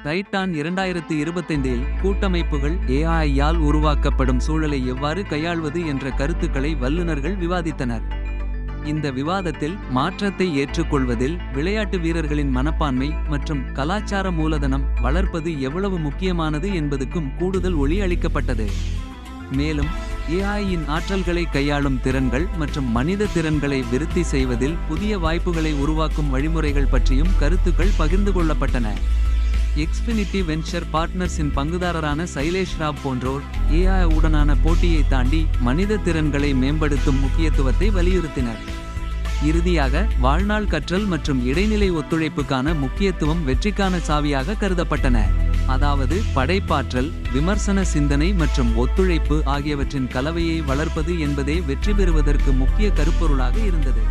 Titan 2025இல் கூட்டமைப்புகள் ஏஐயால் உருவாக்கப்படும் சூழலை எவ்வாறு கையாள்வது என்ற கருத்துக்களை வல்லுநர்கள் விவாதித்தனர். இந்த விவாதத்தில் மாற்றத்தை ஏற்றுக்கொள்வதில் விளையாட்டு வீரர்களின் மனப்பான்மை மற்றும் கலாச்சார மூலதனம் வளர்ப்பது எவ்வளவு முக்கியமானது என்பதுக்கும் கூடுதல் ஒளி அளிக்கப்பட்டது. மேலும் ஏஐயின் ஆற்றல்களை கையாளும் திறன்கள் மற்றும் மனித திறன்களை விருத்தி செய்வதில் புதிய வாய்ப்புகளை உருவாக்கும் வழிமுறைகள் பற்றியும் கருத்துக்கள் பகிர்ந்து கொள்ளப்பட்டன. எக்ஸ்பினிட்டி வென்ச்சர் பார்ட்னர்ஸின் பங்குதாரரான சைலேஷ் ராவ் போன்றோர் ஏஐ உடனான போட்டியை தாண்டி மனித திறன்களை மேம்படுத்தும் முக்கியத்துவத்தை வலியுறுத்தினர். இறுதியாக வாழ்நாள் கற்றல் மற்றும் இடைநிலை ஒத்துழைப்புக்கான முக்கியத்துவம் வெற்றிக்கான சாவியாக கருதப்பட்டன. அதாவது படைப்பாற்றல், விமர்சன சிந்தனை மற்றும் ஒத்துழைப்பு ஆகியவற்றின் கலவையை வளர்ப்பது என்பதே வெற்றி பெறுவதற்கு முக்கிய கருப்பொருளாக இருந்தது.